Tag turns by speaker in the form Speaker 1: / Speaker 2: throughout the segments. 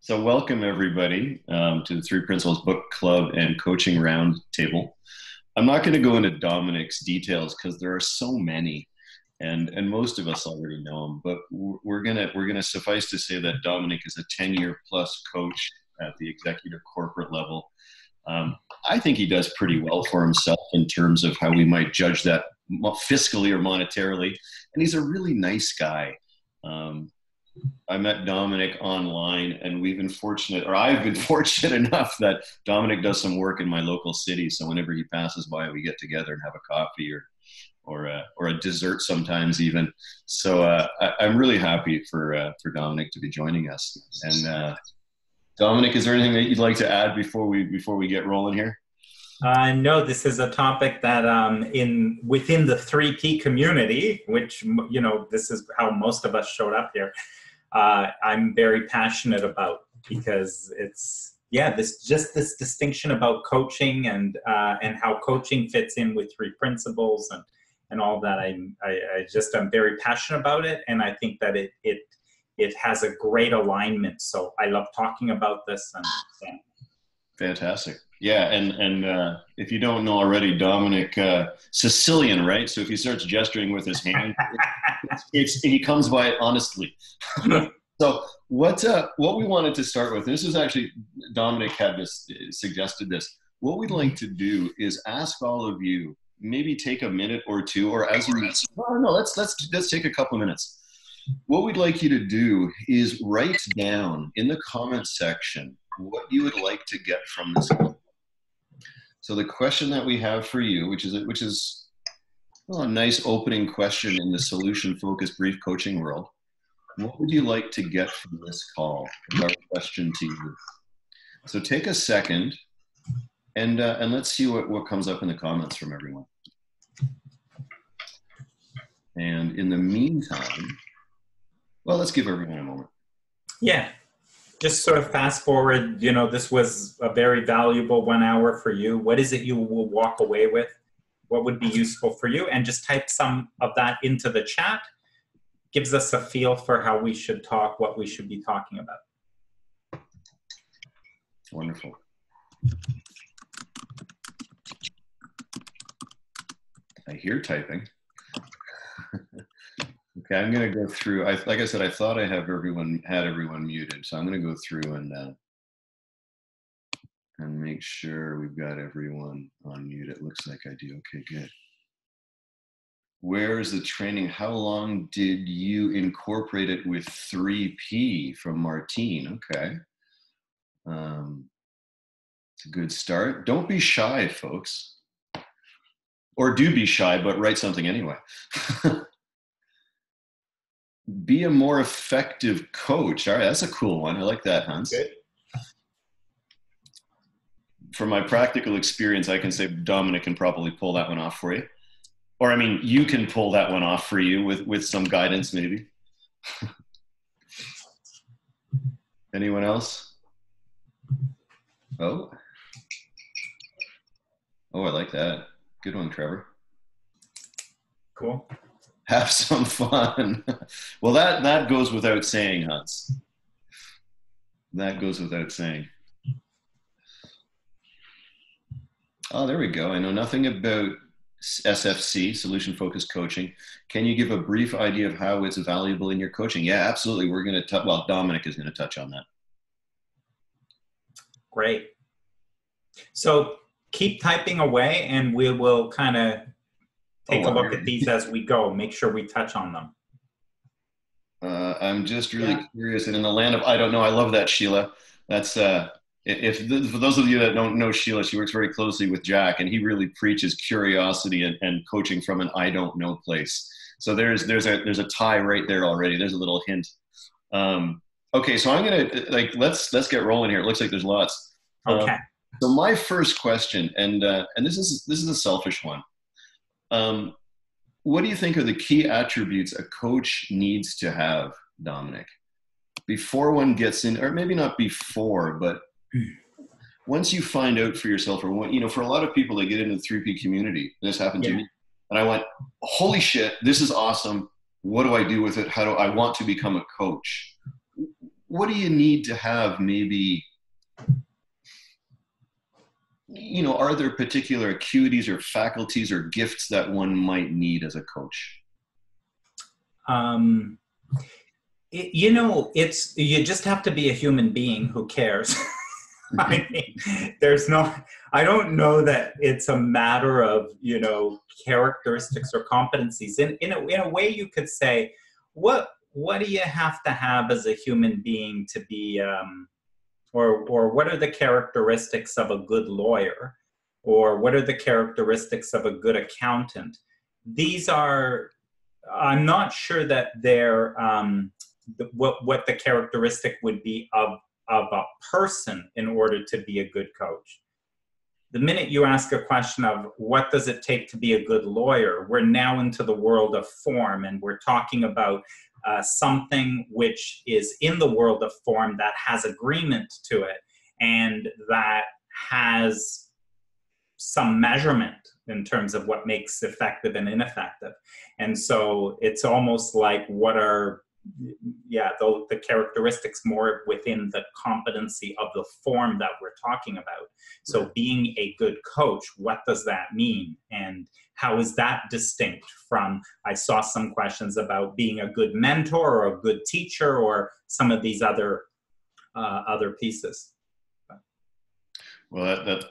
Speaker 1: So welcome everybody to the Three Principles Book Club and Coaching Roundtable. I'm not going to go into Dominic's details because there are so many, and most of us already know him. But we're gonna suffice to say that Dominic is a 10-year plus coach at the executive corporate level. I think he does pretty well for himself in terms of how we might judge that fiscally or monetarily, and he's a really nice guy. I met Dominic online, and I've been fortunate enough that Dominic does some work in my local city. So whenever he passes by, we get together and have a coffee or a dessert sometimes even. So I'm really happy for Dominic to be joining us. And Dominic, is there anything that you'd like to add before we get rolling here?
Speaker 2: No, this is a topic that within the 3P community, which, this is how most of us showed up here, I'm very passionate about, because it's, this distinction about coaching and how coaching fits in with three principles and all that. I'm very passionate about it, and I think that it has a great alignment. So I love talking about this. And
Speaker 1: Fantastic. Yeah, and if you don't know already, Dominic, Sicilian, right? So if he starts gesturing with his hand, he comes by it honestly. So what we wanted to start with, this is actually, Dominic suggested this. What we'd like to do is ask all of you, maybe take a minute or two, or as you, let's take a couple of minutes. What we'd like you to do is write down in the comments section what you would like to get from this. So the question that we have for you, which is a nice opening question in the solution-focused brief coaching world, what would you like to get from this call? Is our question to you. So take a second and let's see what comes up in the comments from everyone. And in the meantime, well, let's give everyone a moment.
Speaker 2: Yeah. Just sort of fast forward, this was a very valuable 1 hour for you. What is it you will walk away with? What would be useful for you? And just type some of that into the chat. Gives us a feel for how we should talk, what we should be talking about.
Speaker 1: Wonderful. I hear typing. Okay, I'm going to go through. Like I said, I thought I had everyone muted, so I'm going to go through and make sure we've got everyone on mute. It looks like I do. Okay, good. Where is the training? How long did you incorporate it with 3P from Martine? Okay. It's a good start. Don't be shy, folks. Or do be shy, but write something anyway. Be a more effective coach. All right, that's a cool one. I like that, Hans.
Speaker 2: Good.
Speaker 1: From my practical experience, I can say Dominic can probably pull that one off for you. Or, I mean, you can pull that one off for you with some guidance, maybe. Anyone else? Oh, I like that. Good one, Trevor.
Speaker 2: Cool.
Speaker 1: Have some fun. Well, that goes without saying, Hans. That goes without saying. Oh, there we go. I know nothing about SFC, solution-focused coaching. Can you give a brief idea of how it's valuable in your coaching? Yeah, absolutely. We're going to well, Dominic is going to touch on that.
Speaker 2: Great. So keep typing away, and we will kind of take a look at these as we go. Make sure we touch on them.
Speaker 1: I'm just really curious. And in the land of I don't know, I love that, Sheila. That's for those of you that don't know Sheila, she works very closely with Jack, and he really preaches curiosity and coaching from an I don't know place. So there's a tie right there already. There's a little hint. Okay, so I'm gonna let's get rolling here. It looks like there's lots.
Speaker 2: Okay.
Speaker 1: So my first question, and this is a selfish one. What do you think are the key attributes a coach needs to have, Dominic, before one gets in, or maybe not before, but once you find out for yourself, or for a lot of people that get into the 3P community, this happened to me, and I went, holy shit, this is awesome. What do I do with it? How do I want to become a coach? what do you need to have? Maybe, are there particular acuities or faculties or gifts that one might need as a coach?
Speaker 2: You just have to be a human being who cares. I mean, I don't know that it's a matter of, characteristics or competencies. In a way you could say, what do you have to have as a human being to be, or what are the characteristics of a good lawyer? Or what are the characteristics of a good accountant? I'm not sure that they're, what the characteristic would be of a person in order to be a good coach. The minute you ask a question of what does it take to be a good lawyer, we're now into the world of form, and we're talking about something which is in the world of form that has agreement to it and that has some measurement in terms of what makes effective and ineffective. And so it's almost like what are the characteristics more within the competency of the form that we're talking about. So being a good coach, what does that mean? And how is that distinct from, I saw some questions about being a good mentor or a good teacher or some of these other pieces.
Speaker 1: Well, that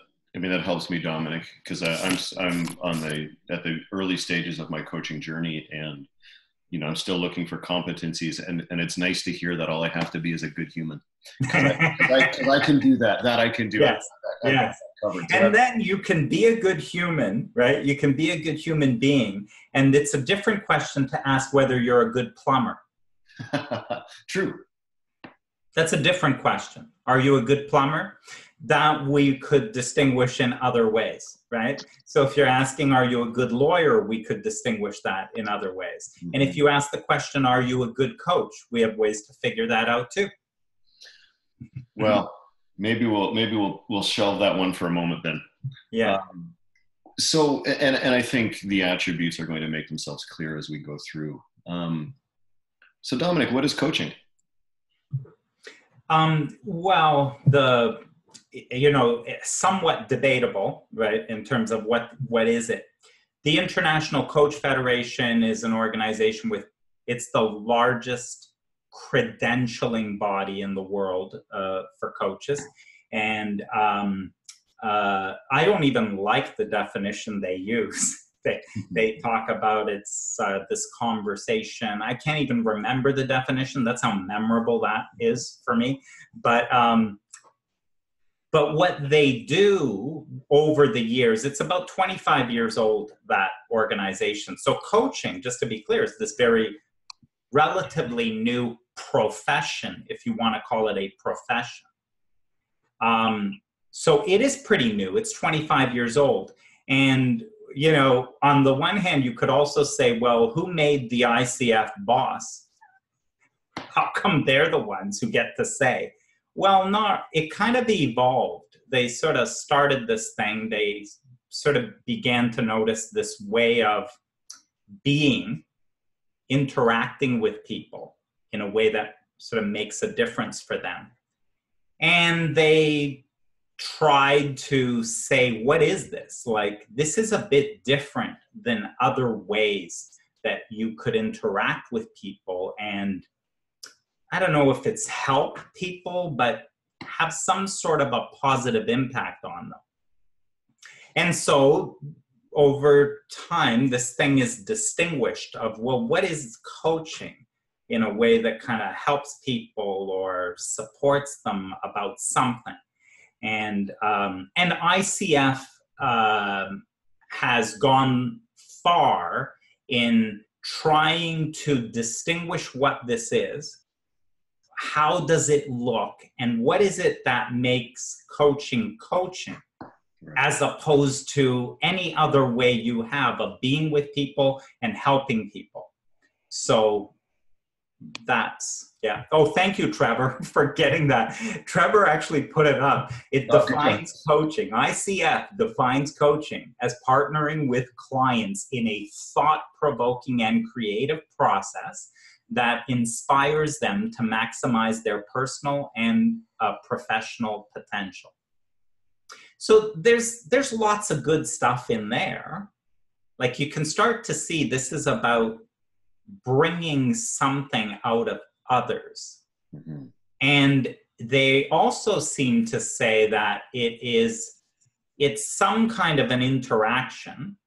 Speaker 1: helps me, Dominic, because I'm at the early stages of my coaching journey, and I'm still looking for competencies, and it's nice to hear that all I have to be is a good human. Because I can do that. That I can do.
Speaker 2: Yes. Yes.
Speaker 1: Covered.
Speaker 2: And then you can be a good human, right? You can be a good human being. And it's a different question to ask whether you're a good plumber.
Speaker 1: True.
Speaker 2: That's a different question. Are you a good plumber? That we could distinguish in other ways, right? So if you're asking, are you a good lawyer? We could distinguish that in other ways. Mm-hmm. And if you ask the question, are you a good coach? We have ways to figure that out too.
Speaker 1: Well, maybe we'll shelve that one for a moment then.
Speaker 2: Yeah.
Speaker 1: So, and I think the attributes are going to make themselves clear as we go through. So Dominic, what is coaching?
Speaker 2: Well, somewhat debatable, right, in terms of what is it. The International Coach Federation is an organization it's the largest credentialing body in the world for coaches. And I don't even like the definition they use. They talk about it's this conversation. I can't even remember the definition. That's how memorable that is for me. But what they do over the years, it's about 25 years old, that organization. So coaching, just to be clear, is this very relatively new profession, if you want to call it a profession. So it is pretty new. It's 25 years old. And, on the one hand, you could also say, well, who made the ICF boss? How come they're the ones who get to say? Well, it kind of evolved. They sort of started this thing. They sort of began to notice this way of interacting with people in a way that sort of makes a difference for them. And they tried to say, what is this? Like, this is a bit different than other ways that you could interact with people. And I don't know if it's help people, but have some sort of a positive impact on them. And so over time, this thing is distinguished of, well, what is coaching in a way that kind of helps people or supports them about something? And ICF has gone far in trying to distinguish what this is. How does it look? And what is it that makes coaching, as opposed to any other way you have of being with people and helping people? So that's, yeah. Oh, thank you, Trevor, for getting that. Trevor actually put it up. It defines coaching. ICF defines coaching as partnering with clients in a thought-provoking and creative process that inspires them to maximize their personal and professional potential. So there's lots of good stuff in there. Like, you can start to see this is about bringing something out of others. Mm-hmm. And they also seem to say that it's some kind of an interaction,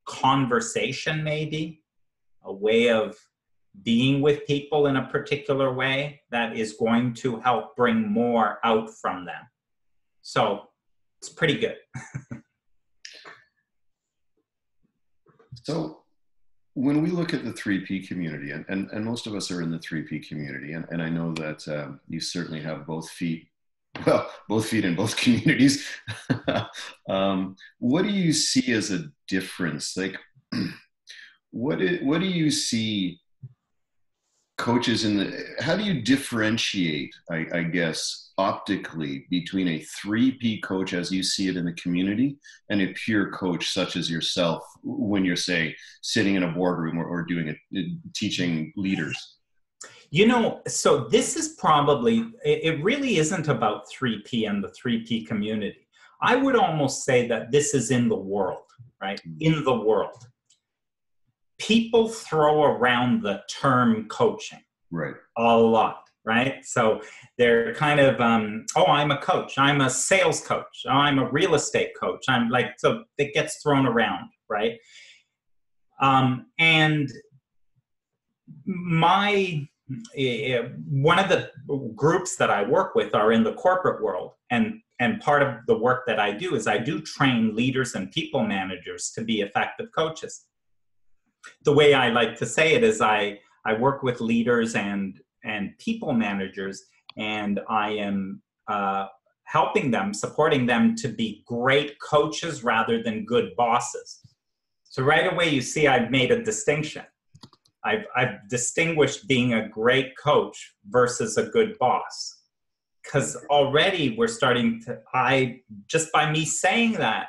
Speaker 2: conversation maybe, a way of being with people in a particular way that is going to help bring more out from them. So it's pretty good.
Speaker 1: So when we look at the 3P community, and most of us are in the 3P community, and I know that you certainly have both feet in both communities. What do you see as a difference? Like, what do you see coaches how do you differentiate, I guess, optically between a 3P coach as you see it in the community and a pure coach such as yourself when you're, say, sitting in a boardroom or teaching leaders?
Speaker 2: So this is probably, it really isn't about 3P and the 3P community. I would almost say that this is in the world, right? In the world. People throw around the term coaching,
Speaker 1: right,
Speaker 2: a lot, right? So they're kind of, I'm a coach. I'm a sales coach. Oh, I'm a real estate coach. I'm like, so it gets thrown around, right? And one of the groups that I work with are in the corporate world, and part of the work that I do is I do train leaders and people managers to be effective coaches. The way I like to say it is I work with leaders and people managers, and I am helping them, supporting them to be great coaches rather than good bosses. So right away, you see I've made a distinction. I've distinguished being a great coach versus a good boss. Because already we're starting to, just by me saying that,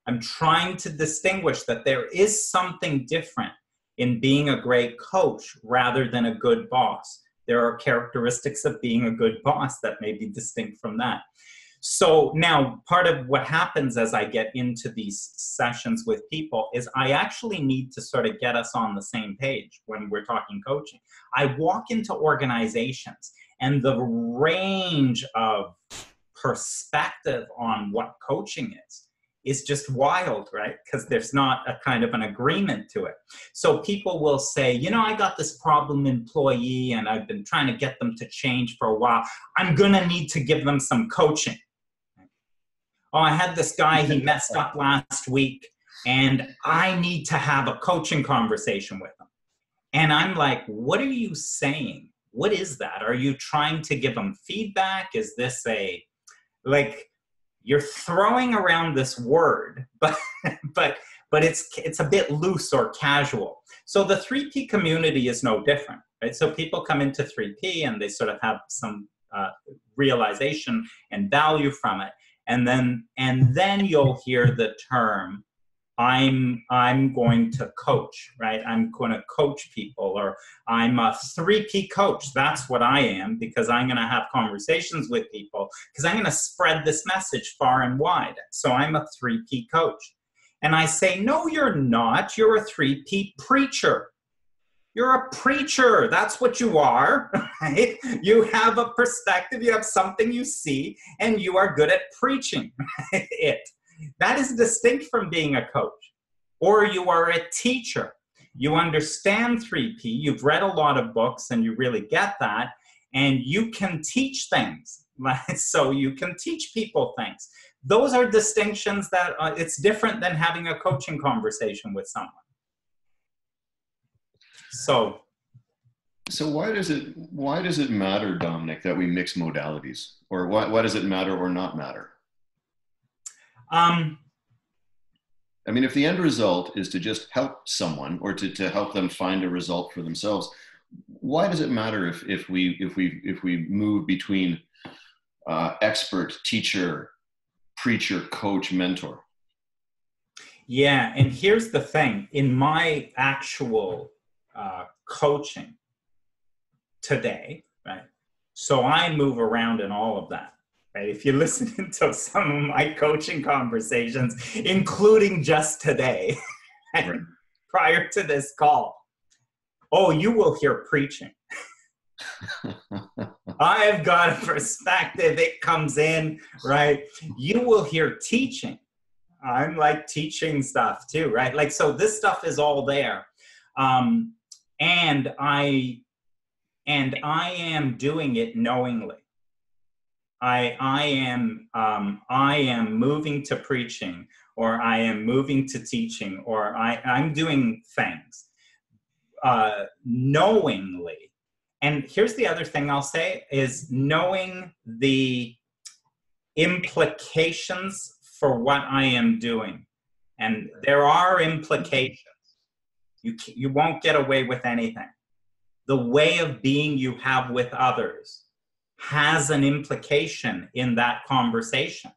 Speaker 2: I'm trying to distinguish that there is something different in being a great coach rather than a good boss. There are characteristics of being a good boss that may be distinct from that. So now part of what happens as I get into these sessions with people is I actually need to sort of get us on the same page when we're talking coaching. I walk into organizations and the range of perspective on what coaching is just wild, right? Because there's not a kind of an agreement to it. So people will say, I got this problem employee and I've been trying to get them to change for a while. I'm gonna need to give them some coaching. Oh, I had this guy, he messed up last week and I need to have a coaching conversation with him. And I'm like, what are you saying? What is that? Are you trying to give them feedback? Is this you're throwing around this word, but it's a bit loose or casual. So the 3P community is no different, right? So people come into 3P and they sort of have some realization and value from it. And then you'll hear the term, I'm going to coach, right? I'm going to coach people, or I'm a 3P coach. That's what I am, because I'm going to have conversations with people, because I'm going to spread this message far and wide. So I'm a 3P coach. And I say, no, you're not. You're a 3P preacher. You're a preacher. That's what you are, right? You have a perspective, you have something you see, and you are good at preaching it. That is distinct from being a coach. Or you are a teacher. You understand 3P, you've read a lot of books and you really get that, and you can teach things. So you can teach people things. Those are distinctions that it's different than having a coaching conversation with someone. So
Speaker 1: why does it matter, Dominic, that we mix modalities? Or why does it matter or not matter? I mean, if the end result is to just help someone or to help them find a result for themselves, why does it matter if we move between expert, teacher, preacher, coach, mentor?
Speaker 2: Yeah, and here's the thing. In my actual coaching, today, right? So I move around in all of that, right? If you listen to some of my coaching conversations, including just today, right, prior to this call, oh, you will hear preaching. I've got a perspective. It comes in, right? You will hear teaching. I'm like teaching stuff too, right? Like, so this stuff is all there. And I am doing it knowingly. I am moving to preaching, or I am moving to teaching, or I'm doing things knowingly. And here's the other thing I'll say is knowing the implications for what I am doing. And there are implications. You won't get away with anything. The way of being you have with others has an implication in that conversation.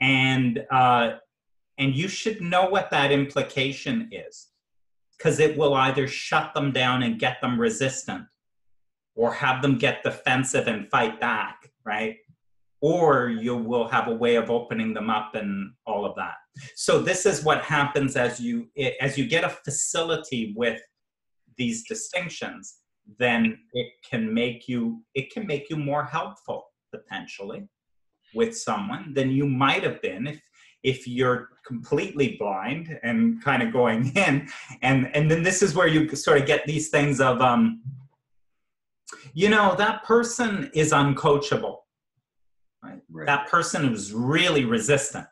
Speaker 2: And you should know what that implication is, because it will either shut them down and get them resistant, or have them get defensive and fight back, right? Or you will have a way of opening them up and all of that. So this is what happens as you get a facility with these distinctions, then it can make you more helpful potentially with someone than you might have been if you're completely blind and kind of going in. And then this is where you sort of get these things of, that person is uncoachable, right? That person is really resistant.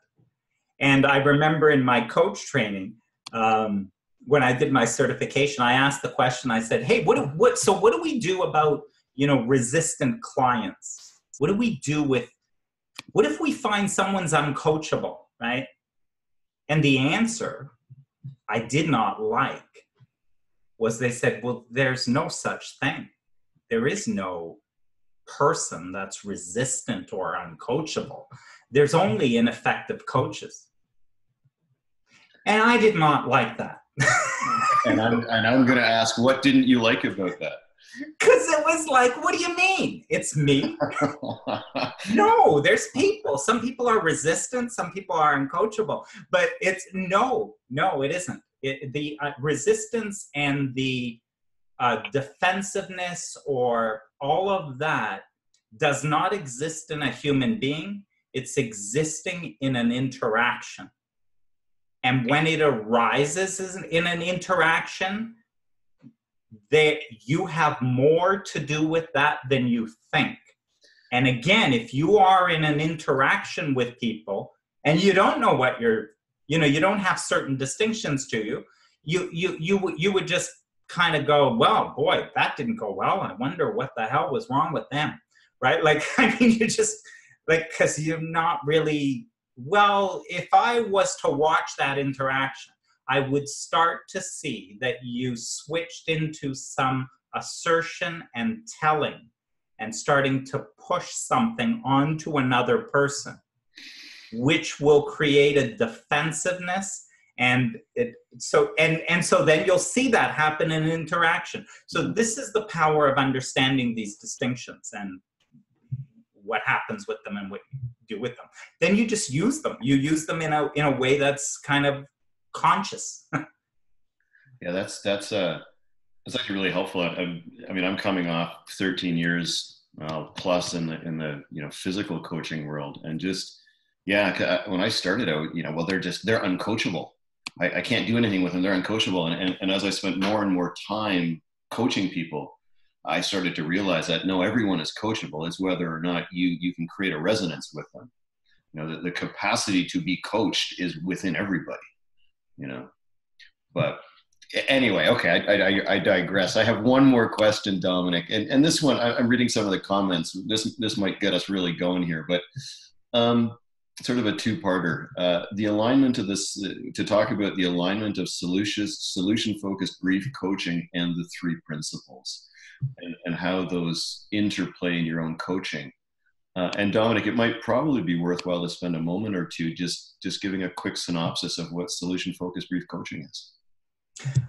Speaker 2: And I remember in my coach training, when I did my certification, I asked the question, I said, hey, what do we do about, resistant clients? What do we do what if we find someone's uncoachable, right? And the answer I did not like was they said, well, there's no such thing. There is no person that's resistant or uncoachable. There's only ineffective coaches. And I did not like that.
Speaker 1: And I'm going to ask, what didn't you like about that?
Speaker 2: Because it was like, what do you mean? It's me? No, there's people. Some people are resistant. Some people are uncoachable. But it's no, it isn't. The resistance and the defensiveness or all of that does not exist in a human being. It's existing in an interaction. And when it arises in an interaction, you have more to do with that than you think. And again, if you are in an interaction with people and you don't know what you don't have certain distinctions to you would just kind of go, well, boy, that didn't go well. I wonder what the hell was wrong with them, right? Like, I mean, you just, like, because you're not really, well, if I was to watch that interaction, I would start to see that you switched into some assertion and telling and starting to push something onto another person, which will create a defensiveness. And so then you'll see that happen in interaction. So this is the power of understanding these distinctions and what happens with them and what you do with them. Then you just use them. You use them in a way that's kind of conscious.
Speaker 1: Yeah, that's actually really helpful. I mean, I'm coming off 13 years plus in the physical coaching world, and just when I started out, they're uncoachable. I can't do anything with them. They're uncoachable. And as I spent more and more time coaching people, I started to realize that no, everyone is coachable. It's whether or not you can create a resonance with them. The capacity to be coached is within everybody, But anyway, okay, I digress. I have one more question, Dominic. And this one, I'm reading some of the comments. This might get us really going here, but sort of a two-parter. The alignment of this, to talk about the alignment of solution-focused brief coaching and the three principles, and how those interplay in your own coaching. And Dominic, it might probably be worthwhile to spend a moment or two just giving a quick synopsis of what solution-focused brief coaching is.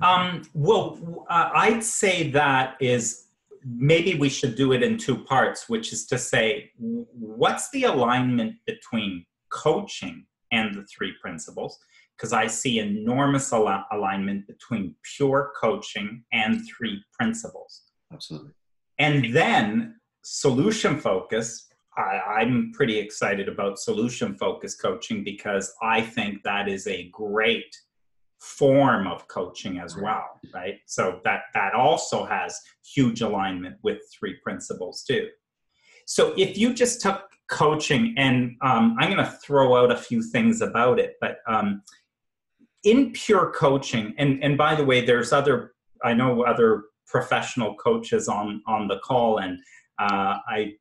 Speaker 2: I'd say that is maybe we should do it in two parts, which is to say, what's the alignment between coaching and the three principles? Because I see enormous alignment between pure coaching and three principles.
Speaker 1: Absolutely.
Speaker 2: And then solution focus, I'm pretty excited about solution focused coaching because I think that is a great form of coaching as well, right? So that also has huge alignment with three principles too. So if you just took coaching, and I'm going to throw out a few things about it, but in pure coaching, and by the way, there's I know other professional coaches on the call, and I'm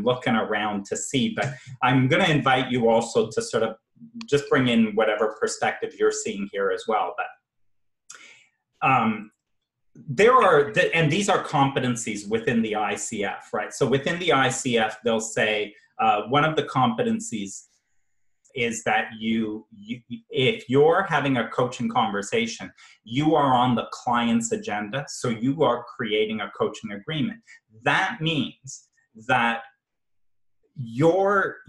Speaker 2: looking around to see, but I'm going to invite you also to sort of just bring in whatever perspective you're seeing here as well. But there are, and these are competencies within the ICF, right? So within the ICF, they'll say one of the competencies is that if you're having a coaching conversation, you are on the client's agenda, so you are creating a coaching agreement. That means that your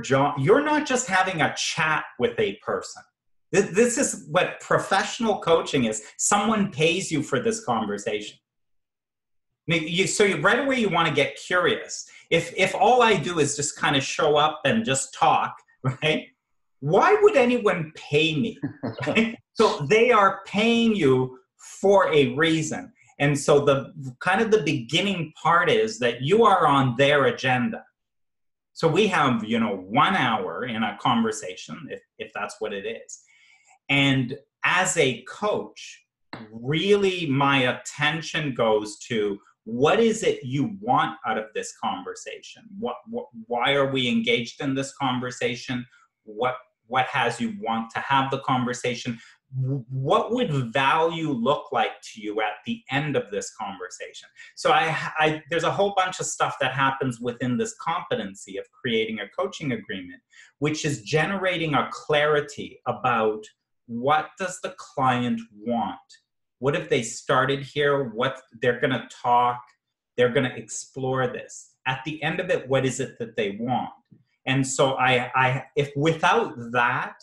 Speaker 2: job, you're not just having a chat with a person. This is what professional coaching is. Someone pays you for this conversation. So right away you want to get curious. If all I do is just kind of show up and just talk, right? Why would anyone pay me? Right? So they are paying you for a reason. And so the kind of the beginning part is that you are on their agenda. So we have, 1 hour in a conversation, if that's what it is. And as a coach, really my attention goes to what is it you want out of this conversation? Why are we engaged in this conversation? What has you want to have the conversation? What would value look like to you at the end of this conversation? So there's a whole bunch of stuff that happens within this competency of creating a coaching agreement, which is generating a clarity about what does the client want? What if they started here? What they're going to talk, they're going to explore this. At the end of it, what is it that they want? And so if without that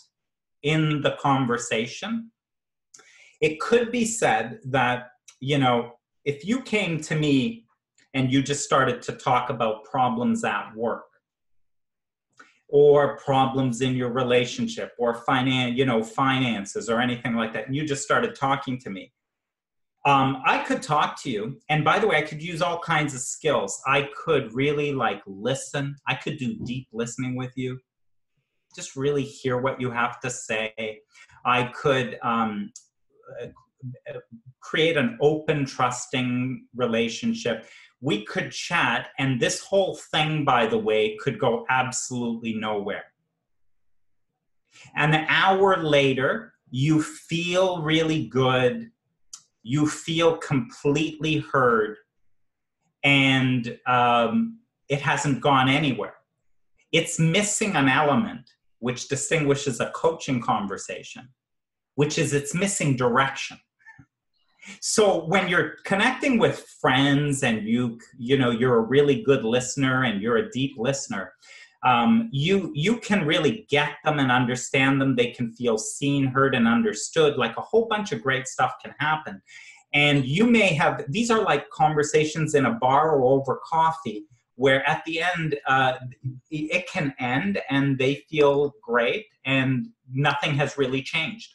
Speaker 2: in the conversation, it could be said that, if you came to me and you just started to talk about problems at work or problems in your relationship or finances or anything like that, and you just started talking to me, I could talk to you. And by the way, I could use all kinds of skills. I could really listen. I could do deep listening with you. Just really hear what you have to say. I could create an open, trusting relationship. We could chat, and this whole thing, by the way, could go absolutely nowhere. And an hour later, you feel really good. You feel completely heard, and it hasn't gone anywhere. It's missing an element which distinguishes a coaching conversation, which is it's missing direction. So when you're connecting with friends and you're a really good listener and you're a deep listener, you can really get them and understand them. They can feel seen, heard, and understood. Like a whole bunch of great stuff can happen. And you may have, these are like conversations in a bar or over coffee, where at the end, it can end and they feel great and nothing has really changed.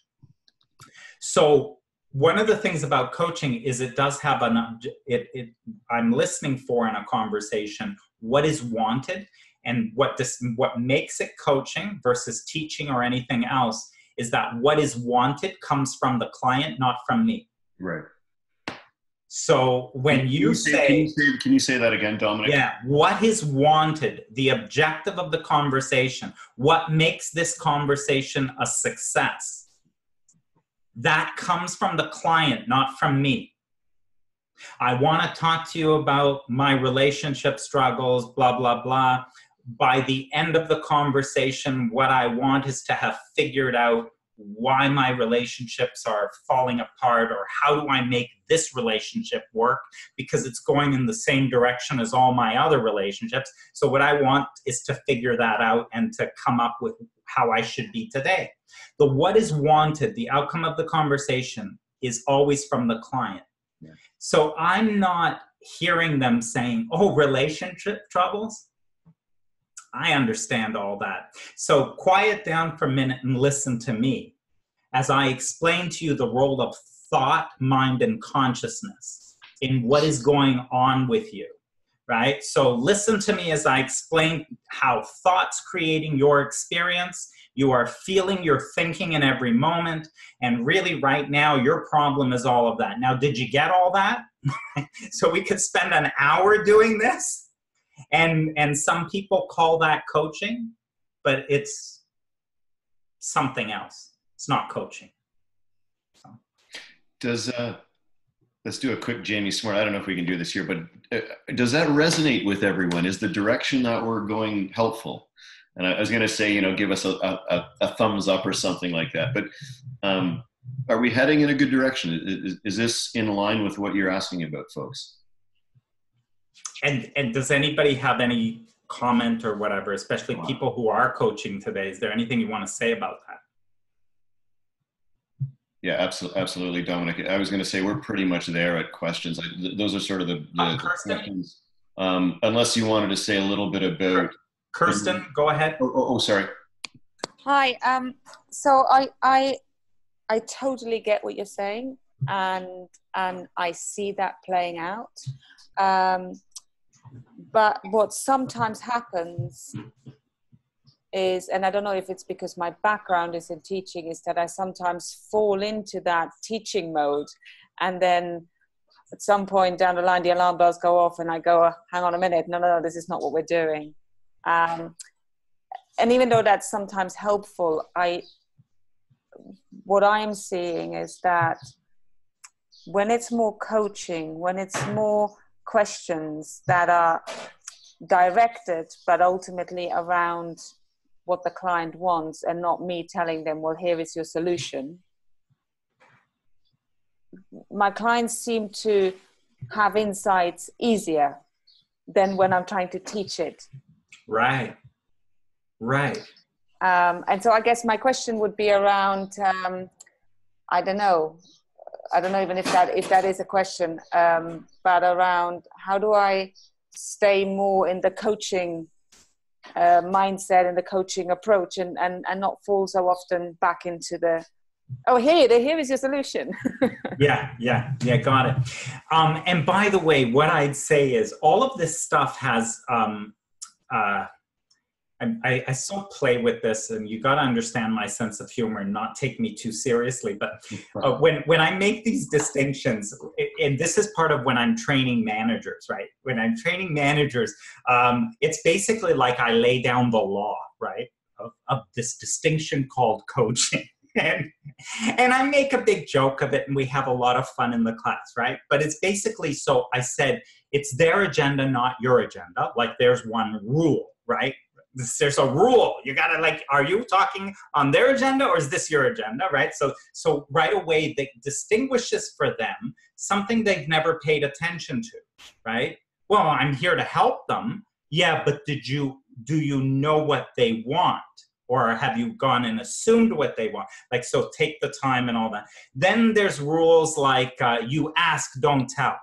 Speaker 2: So one of the things about coaching is it does have I'm listening for in a conversation what is wanted, and what makes it coaching versus teaching or anything else is that what is wanted comes from the client, not from me.
Speaker 1: Right.
Speaker 2: So when can you
Speaker 1: say that again, Dominic?
Speaker 2: Yeah. What is wanted, the objective of the conversation, what makes this conversation a success, that comes from the client, not from me. I want to talk to you about my relationship struggles, blah, blah, blah. By the end of the conversation, what I want is to have figured out why my relationships are falling apart, or how do I make this relationship work, because it's going in the same direction as all my other relationships. So what I want is to figure that out and to come up with how I should be today. The what is wanted, the outcome of the conversation, is always from the client. Yeah. So I'm not hearing them saying, oh, relationship troubles. I understand all that. So quiet down for a minute and listen to me as I explain to you the role of thought, mind, and consciousness in what is going on with you, right? So listen to me as I explain how thought's creating your experience. You are feeling, you're thinking in every moment. And really right now, your problem is all of that. Now, did you get all that? So we could spend an hour doing this. And some people call that coaching, but it's something else. It's not coaching. So.
Speaker 1: Does, let's do a quick Jamie Smart. I don't know if we can do this here, but does that resonate with everyone? Is the direction that we're going helpful? And I was going to say, you know, give us a thumbs up or something like that. But are we heading in a good direction? Is this in line with what you're asking about, folks?
Speaker 2: And does anybody have any comment or whatever, especially people who are coaching today? Is there anything you want to say about that?
Speaker 1: Yeah, absolutely, Dominic. I was going to say we're pretty much there at questions. Those are sort of the questions. Unless you wanted to say a little bit about...
Speaker 2: Kirsten, go ahead.
Speaker 1: Oh, sorry.
Speaker 3: Hi. So I totally get what you're saying, and I see that playing out. But what sometimes happens is, and I don't know if it's because my background is in teaching, is that I sometimes fall into that teaching mode, and then at some point down the line the alarm bells go off and I go, hang on a minute, no, this is not what we're doing. And even though that's sometimes helpful, what I'm seeing is that when it's more coaching, when it's more questions that are directed but ultimately around what the client wants and not me telling them, well, here is your solution, my clients seem to have insights easier than when I'm trying to teach it.
Speaker 2: Right.
Speaker 3: And so I guess my question would be around, I don't know even if that is a question, but around how do I stay more in the coaching mindset and the coaching approach and not fall so often back into the, oh, here is your solution.
Speaker 2: Yeah, got it. And by the way, what I'd say is all of this stuff has, I so play with this, and you got to understand my sense of humor and not take me too seriously. But when I make these distinctions, and this is part of when I'm training managers, right? When I'm training managers, it's basically like I lay down the law, right, of this distinction called coaching. And I make a big joke of it, and we have a lot of fun in the class, right? But it's basically, so I said, it's their agenda, not your agenda. Like there's one rule, right? There's a rule. You gotta, like, are you talking on their agenda or is this your agenda, right? So right away, that distinguishes for them something they've never paid attention to, right? Well, I'm here to help them. Yeah, but do you know what they want? Or have you gone and assumed what they want? Like, so take the time and all that. Then there's rules like you ask, don't tell.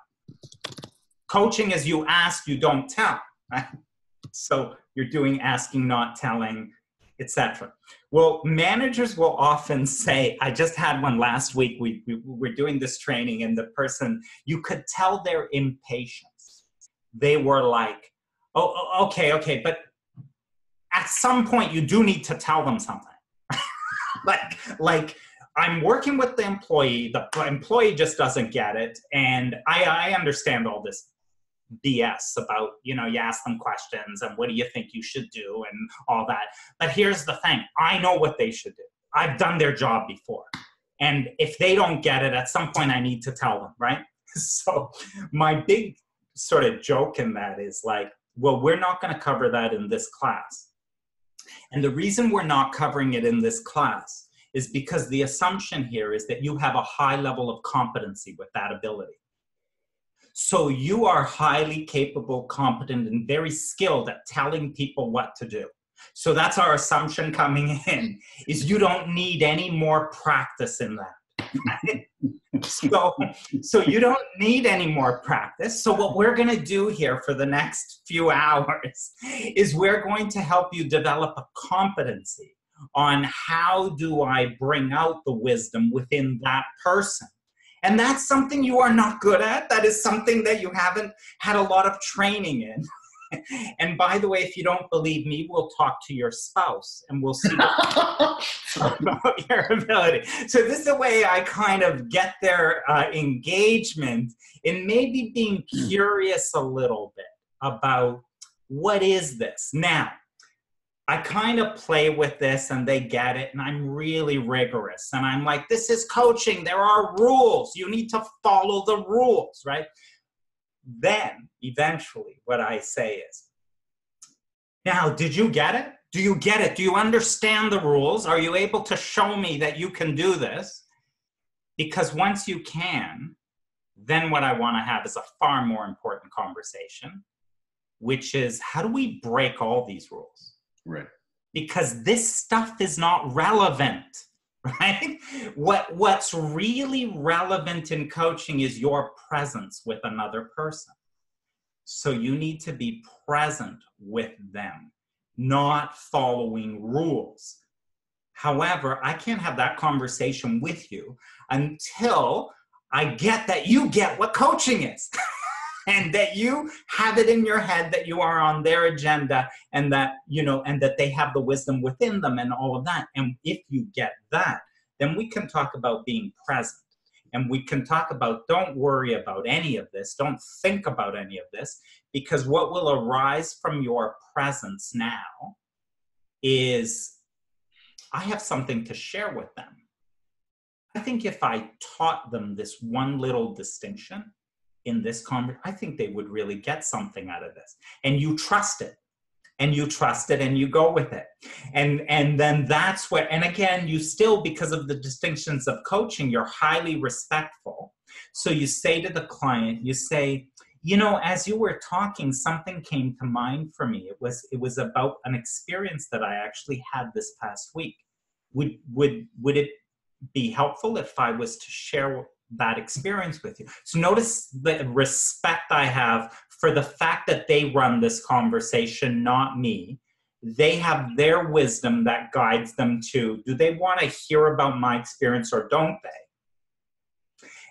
Speaker 2: Coaching is you ask, you don't tell, right? So you're doing asking, not telling, etc. Well, managers will often say, I just had one last week, we were doing this training, and the person, you could tell their impatience. They were like, oh, okay, but at some point you do need to tell them something. like I'm working with the employee just doesn't get it, and I understand all this BS about, you ask them questions and what do you think you should do and all that. But here's the thing. I know what they should do. I've done their job before. And if they don't get it, at some point I need to tell them, right? So my big sort of joke in that is like, well, we're not going to cover that in this class. And the reason we're not covering it in this class is because the assumption here is that you have a high level of competency with that ability. So you are highly capable, competent, and very skilled at telling people what to do. So that's our assumption coming in, is you don't need any more practice in that. So you don't need any more practice. So what we're going to do here for the next few hours is we're going to help you develop a competency on how do I bring out the wisdom within that person. And that's something you are not good at. That is something that you haven't had a lot of training in. And by the way, if you don't believe me, we'll talk to your spouse and we'll see about your ability. So this is the way I kind of get their engagement in maybe being curious a little bit about what is this. Now, I kind of play with this and they get it, and I'm really rigorous. And I'm like, this is coaching. There are rules. You need to follow the rules, right? Then, eventually, what I say is, now, did you get it? Do you get it? Do you understand the rules? Are you able to show me that you can do this? Because once you can, then what I want to have is a far more important conversation, which is, how do we break all these rules?
Speaker 1: Right.
Speaker 2: Because this stuff is not relevant, right? What's really relevant in coaching is your presence with another person. So you need to be present with them, not following rules. However, I can't have that conversation with you until I get that you get what coaching is. And that you have it in your head that you are on their agenda, and that, you know, and that they have the wisdom within them and all of that. And if you get that, then we can talk about being present. And we can talk about, don't worry about any of this. Don't think about any of this, because what will arise from your presence now is, I have something to share with them. I think if I taught them this one little distinction in this conversation, I think they would really get something out of this. And you trust it. And you trust it and you go with it. And then that's where, and again, you still, because of the distinctions of coaching, you're highly respectful. So you say to the client, you say, you know, as you were talking, something came to mind for me. It was about an experience that I actually had this past week. Would it be helpful if I was to share that experience with you? So notice the respect I have for the fact that they run this conversation, not me. They have their wisdom that guides them to, do they want to hear about my experience or don't they?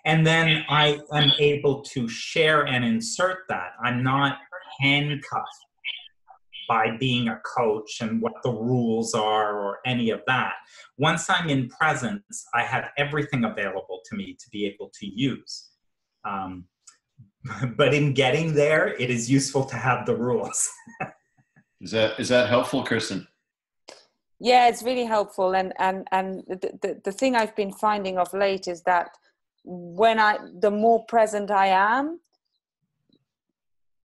Speaker 2: And then I am able to share and insert that. I'm not handcuffed by being a coach and what the rules are or any of that. Once I'm in presence, I have everything available to me to be able to use. But in getting there, it is useful to have the rules.
Speaker 1: Is that helpful, Kristen?
Speaker 3: Yeah, it's really helpful. And the thing I've been finding of late is that the more present I am,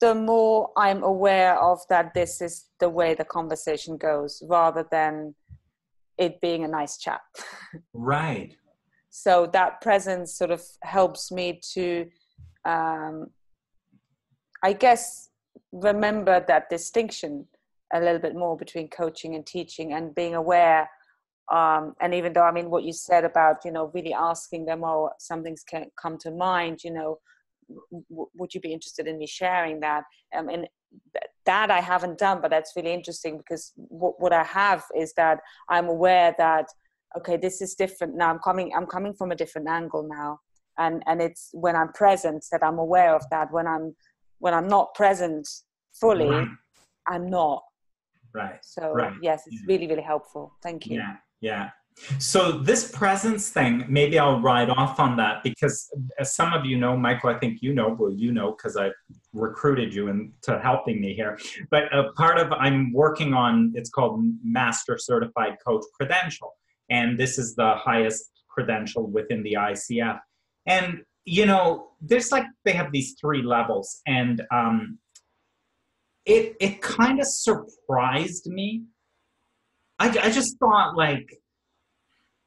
Speaker 3: the more I'm aware of that this is the way the conversation goes, rather than it being a nice chat.
Speaker 2: Right.
Speaker 3: So that presence sort of helps me to, I guess, remember that distinction a little bit more between coaching and teaching, and being aware. And even though, I mean, what you said about, you know, really asking them, oh, something's can come to mind, you know, would you be interested in me sharing that? And that I haven't done, but that's really interesting, because what I have is that I'm aware that, okay, this is different now. I'm coming from a different angle now. And it's when I'm present that I'm aware of that. When I'm not present fully, right. I'm not. Right. So right. Yes, it's really, really helpful. Thank you.
Speaker 2: Yeah. So this presence thing, maybe I'll ride off on that, because as some of you know, Michael, I think you know, because I recruited you into helping me here. But a part of, I'm working on, it's called Master Certified Coach Credential. And this is the highest credential within the ICF. And, you know, there's like, they have these 3 levels. And it kind of surprised me. I just thought, like,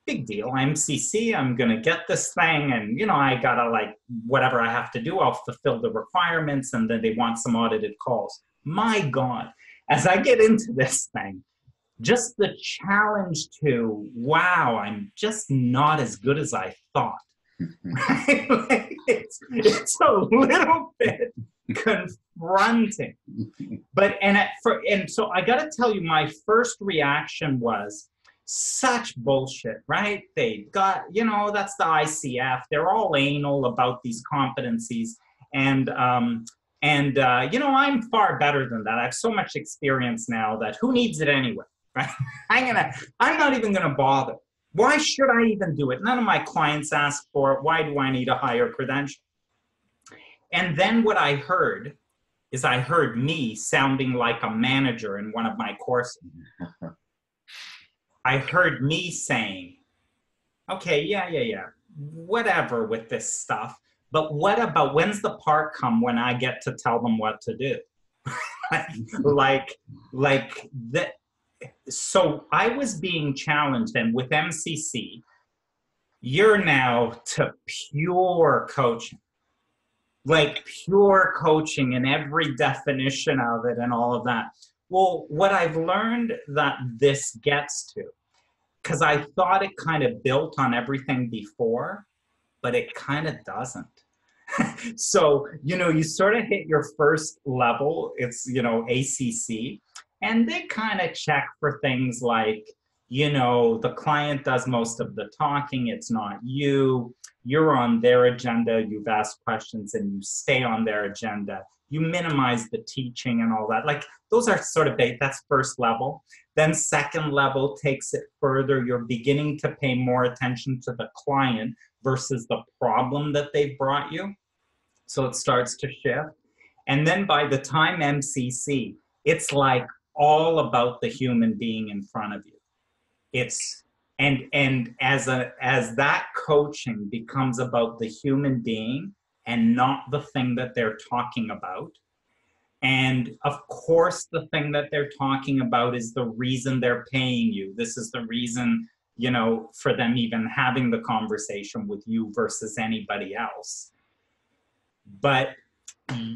Speaker 2: big deal. MCC, I'm going to get this thing, and, you know, I got to, like, whatever I have to do, I'll fulfill the requirements, and then they want some audited calls. My God, as I get into this thing, just the challenge to, wow, I'm just not as good as I thought. Right? Like, it's a little bit confronting. But, and so I got to tell you, my first reaction was, such bullshit, right? They got, you know, that's the ICF. They're all anal about these competencies. And you know, I'm far better than that. I have so much experience now that who needs it anyway, right? I'm not even going to bother. Why should I even do it? None of my clients ask for it. Why do I need a higher credential? And then what I heard is I heard me sounding like a manager in one of my courses. I heard me saying, okay, yeah, whatever with this stuff, but what about, when's the part come when I get to tell them what to do? like that. So I was being challenged, and with MCC, you're now to pure coaching, like pure coaching in every definition of it and all of that. Well, what I've learned that this gets to, because I thought it kind of built on everything before, but it kind of doesn't. So, you know, you sort of hit your first level, it's, you know, ACC, and they kind of check for things like, you know, the client does most of the talking, it's not you. You're on their agenda, you've asked questions, and you stay on their agenda. You minimize the teaching and all that. Like, those are sort of, that's first level. Then second level takes it further. You're beginning to pay more attention to the client versus the problem that they've brought you. So it starts to shift. And then by the time MCC, it's like all about the human being in front of you. It's, and as that coaching becomes about the human being and not the thing that they're talking about. And of course, the thing that they're talking about is the reason they're paying you. This is the reason, you know, for them even having the conversation with you versus anybody else. But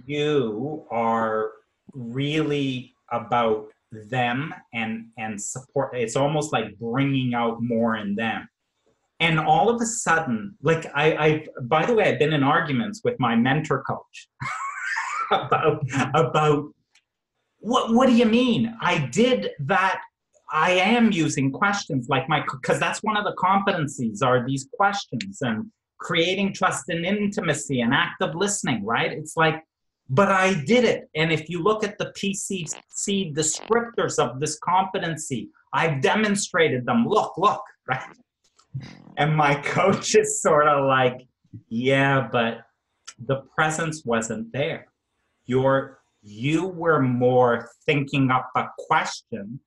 Speaker 2: you are really about them and support. It's almost like bringing out more in them. And all of a sudden, like I by the way, I've been in arguments with my mentor coach about what do you mean? I did that. I am using questions like because that's one of the competencies are these questions and creating trust and intimacy and active listening, right? It's like, but I did it. And if you look at the PCC descriptors of this competency, I've demonstrated them. Look, right? And my coach is sort of like, yeah, but the presence wasn't there. You were more thinking up a question.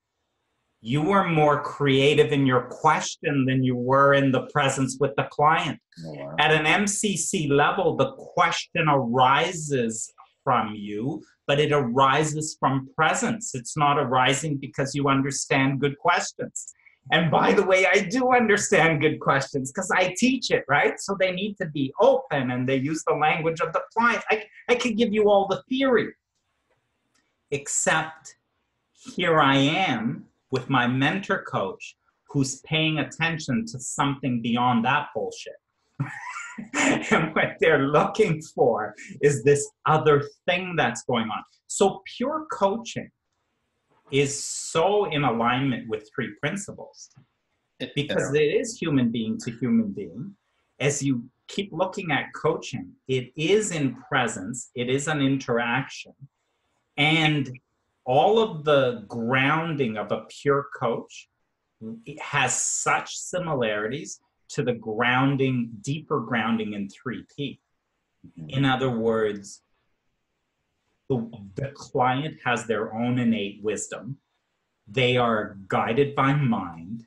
Speaker 2: You were more creative in your question than you were in the presence with the client. Oh, wow. At an MCC level, the question arises from you, but it arises from presence. It's not arising because you understand good questions. And by the way, I do understand good questions because I teach it, right? So they need to be open and they use the language of the client. I could give you all the theory, except here I am with my mentor coach who's paying attention to something beyond that bullshit. And what they're looking for is this other thing that's going on. So pure coaching is so in alignment with three principles because it is human being to human being. As you keep looking at coaching, it is in presence, it is an interaction, and all of the grounding of a pure coach has such similarities to the grounding, deeper grounding in 3P. In other words, the client has their own innate wisdom. They are guided by mind.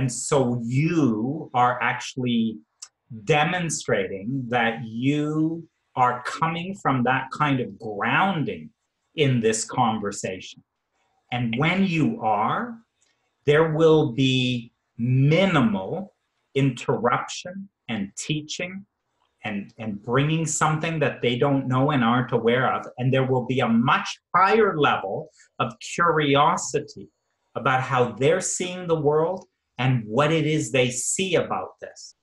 Speaker 2: So you are actually demonstrating that you are coming from that kind of grounding in this conversation. And when you are, there will be minimal interruption and teaching and bringing something that they don't know and aren't aware of. And there will be a much higher level of curiosity about how they're seeing the world and what it is they see about this.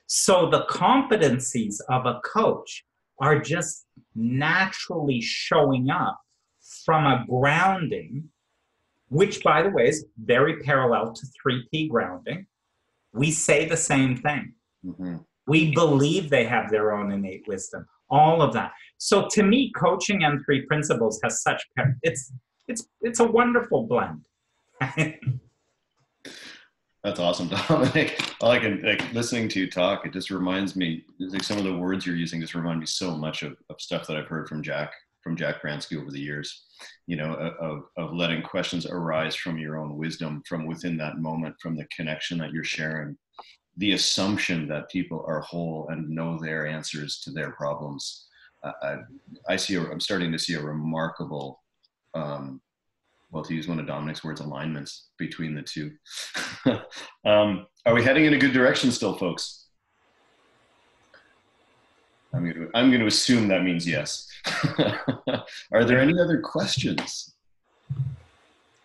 Speaker 2: So the competencies of a coach are just naturally showing up from a grounding, which, by the way, is very parallel to 3P grounding. We say the same thing. Mm-hmm. We believe they have their own innate wisdom, all of that. So to me, coaching and 3 principles has such, it's a wonderful blend.
Speaker 1: That's awesome, Dominic. Like listening to you talk, it just reminds me, like some of the words you're using just remind me so much of stuff that I've heard from Jack Bransky over the years, you know, of letting questions arise from your own wisdom, from within that moment, from the connection that you're sharing, the assumption that people are whole and know their answers to their problems. I'm starting to see a remarkable, well, to use one of Dominic's words, alignments between the two. Are we heading in a good direction still, folks? I'm going to assume that means yes. Are there any other questions?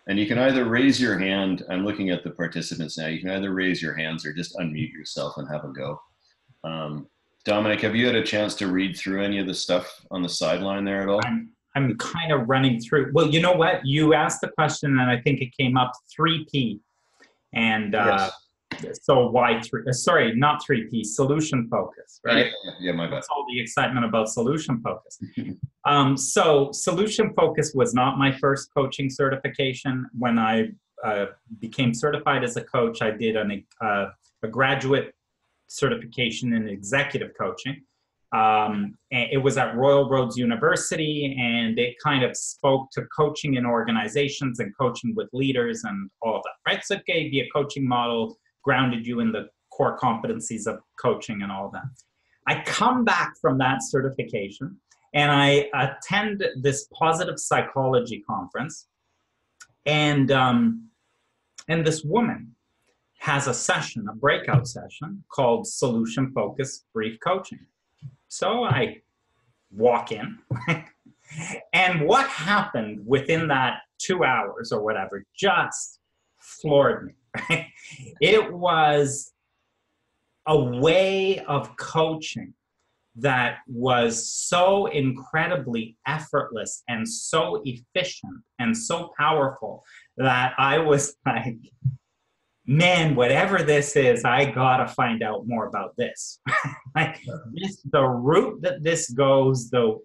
Speaker 1: And you can either raise your hand. I'm looking at the participants now. You can either raise your hands or just unmute yourself and have a go. Dominic, have you had a chance to read through any of the stuff on the sideline there at all?
Speaker 2: I'm kind of running through. Well, you know what? You asked the question, and I think it came up 3P. And yes. So why 3? Sorry, not 3P. Solution focus, right?
Speaker 1: Yeah, my bad.
Speaker 2: That's all the excitement about solution focus. So solution focus was not my first coaching certification. When I became certified as a coach, I did a graduate certification in executive coaching. And it was at Royal Roads University, and it kind of spoke to coaching in organizations and coaching with leaders and all of that, right? So it gave you a coaching model, grounded you in the core competencies of coaching and all that. I come back from that certification and I attend this positive psychology conference, and this woman has a session, a breakout session called Solution Focused Brief Coaching. So I walk in, and what happened within that 2 hours or whatever just floored me. Right? It was a way of coaching that was so incredibly effortless and so efficient and so powerful that I was like, man, whatever this is, I gotta find out more about this. Like this, the route that this goes, the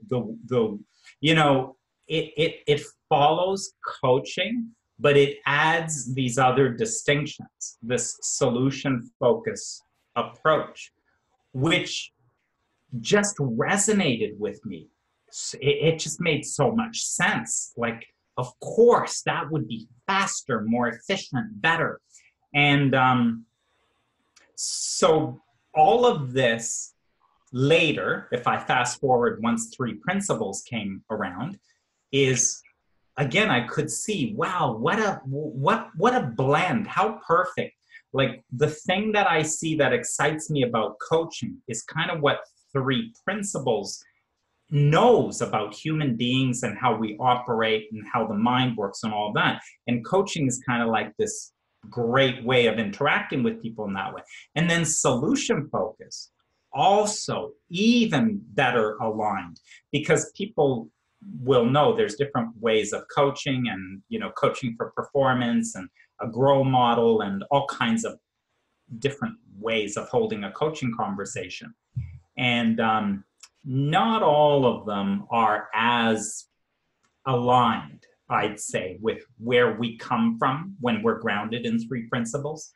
Speaker 2: you know, it follows coaching, but it adds these other distinctions, this solution focus approach, which just resonated with me. It just made so much sense. Like, of course, that would be faster, more efficient, better. And so all of this later, if I fast forward once 3 principles came around, is again, I could see, wow, what a blend, how perfect. Like the thing that I see that excites me about coaching is kind of what 3 principles knows about human beings and how we operate and how the mind works and all that. And coaching is kind of like this great way of interacting with people in that way. And then solution focus, also even better aligned, because people will know there's different ways of coaching, and you know, coaching for performance and a grow model and all kinds of different ways of holding a coaching conversation. And not all of them are as aligned, I'd say, with where we come from when we're grounded in 3 principles.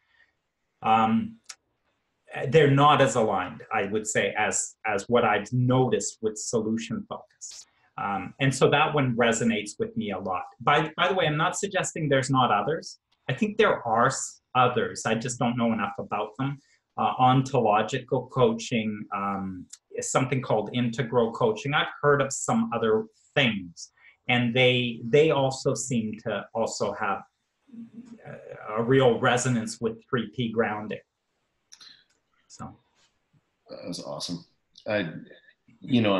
Speaker 2: They're not as aligned, I would say, as what I've noticed with solution focus. And so that one resonates with me a lot. By the way, I'm not suggesting there's not others. I think there are others. I just don't know enough about them. Ontological coaching, is something called integral coaching. I've heard of some other things, and they also seem to also have a real resonance with 3P grounding. So
Speaker 1: that was awesome. I'm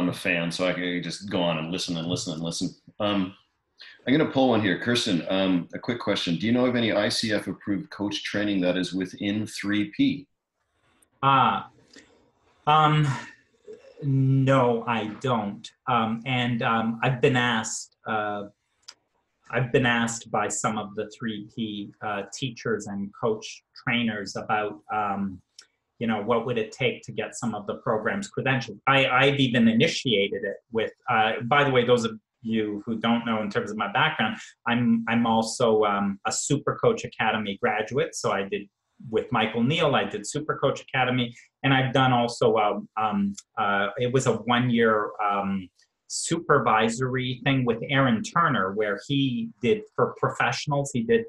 Speaker 1: a fan, so I can just go on and listen and listen and listen. I'm going to pull one here. Kirsten, a quick question. Do you know of any ICF approved coach training that is within 3P?
Speaker 2: No, I don't. I've been asked by some of the 3P teachers and coach trainers about, what would it take to get some of the programs credentialed. I've even initiated it with, by the way, those of you who don't know in terms of my background, I'm also a Super Coach Academy graduate. So I did, with Michael Neal, I did Super Coach Academy, and I've done also, it was a 1-year supervisory thing with Aaron Turner, where he did for professionals, he did,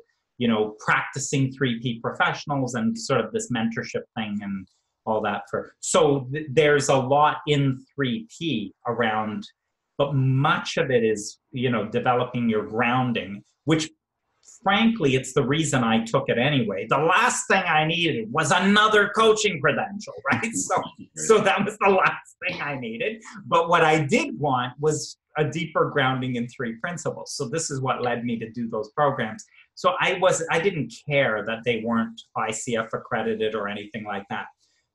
Speaker 2: practicing 3P professionals and sort of this mentorship thing and all that. So there's a lot in 3P around, but much of it is, developing your grounding, which frankly, it's the reason I took it anyway. The last thing I needed was another coaching credential, right? So that was the last thing I needed. But what I did want was a deeper grounding in 3 principles. So this is what led me to do those programs. So I didn't care that they weren't ICF accredited or anything like that.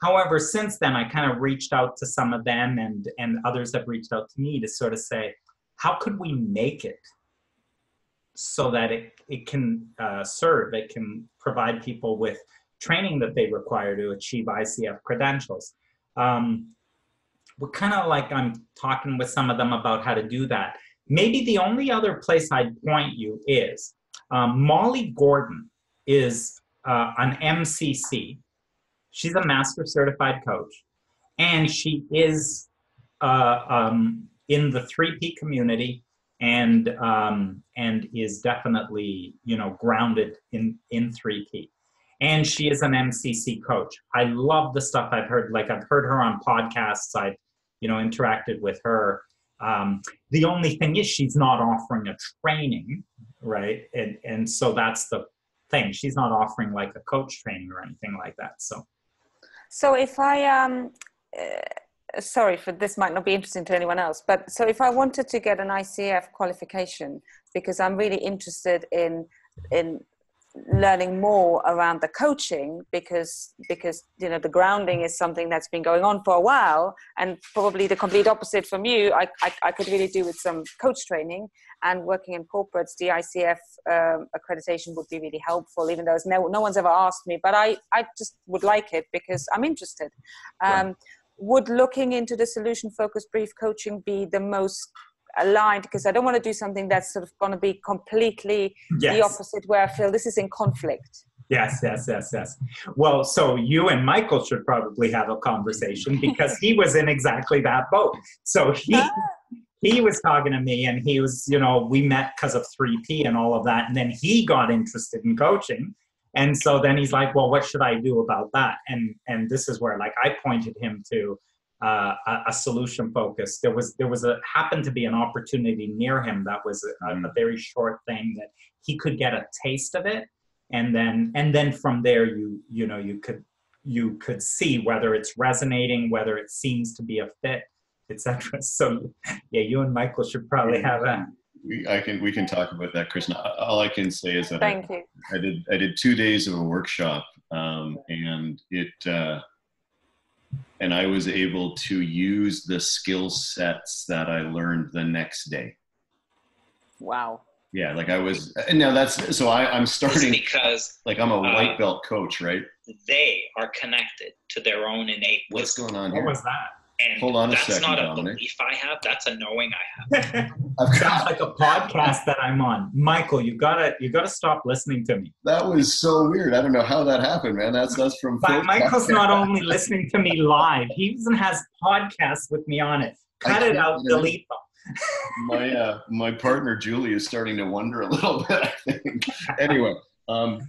Speaker 2: However, since then, I kind of reached out to some of them, and others have reached out to me to sort of say, how could we make it so that it can serve, it can provide people with training that they require to achieve ICF credentials. We're kind of like, I'm talking with some of them about how to do that. Maybe the only other place I'd point you is Molly Gordon is an MCC. She's a master certified coach, and she is in the 3P community, and is definitely, grounded in 3P. And she is an MCC coach. I love the stuff I've heard. Like, I've heard her on podcasts. I've, interacted with her. The only thing is she's not offering a training, right? And so that's the thing. She's not offering like a coach training or anything like that.
Speaker 3: So if I, sorry for this might not be interesting to anyone else, but so if I wanted to get an ICF qualification, because I'm really interested in learning more around the coaching, because the grounding is something that's been going on for a while, and probably the complete opposite from you. I could really do with some coach training, and working in corporates, the ICF accreditation would be really helpful, even though no one's ever asked me, but I just would like it because I'm interested.
Speaker 2: Right.
Speaker 3: Would looking into the solution-focused brief coaching be the most aligned? Because I don't want to do something that's sort of going to be completely the opposite, where I feel this is in conflict.
Speaker 2: Yes. Well, so you and Michael should probably have a conversation, because he was in exactly that boat. So he was talking to me, and he was, we met because of 3P and all of that. And then he got interested in coaching. And so then he's like, well, what should I do about that? And this is where, like, I pointed him to a solution focus. There was happened to be an opportunity near him that was a very short thing that he could get a taste of it. And then from there, you could see whether it's resonating, whether it seems to be a fit, etc. So yeah, you and Michael should probably have a.
Speaker 1: We can talk about that, Krishna. All I can say is that
Speaker 3: Thank you.
Speaker 1: I did 2 days of a workshop, and I was able to use the skill sets that I learned the next day.
Speaker 3: Wow.
Speaker 1: Yeah, like I'm starting because like I'm a white belt coach, right?
Speaker 4: They are connected to their own innate wisdom.
Speaker 1: What's going on here?
Speaker 2: What was that?
Speaker 4: And
Speaker 1: hold on a
Speaker 4: that's
Speaker 1: second,
Speaker 4: not a
Speaker 1: Dominic.
Speaker 4: belief I have, that's a knowing I have.
Speaker 2: Sounds like a podcast that I'm on. Michael, you gotta stop listening to me.
Speaker 1: That was so weird. I don't know how that happened, man. That's from.
Speaker 2: But Michael's not only listening to me live, he even has podcasts with me on it. Cut it out, delete them.
Speaker 1: My partner Julie is starting to wonder a little bit, I think. Anyway,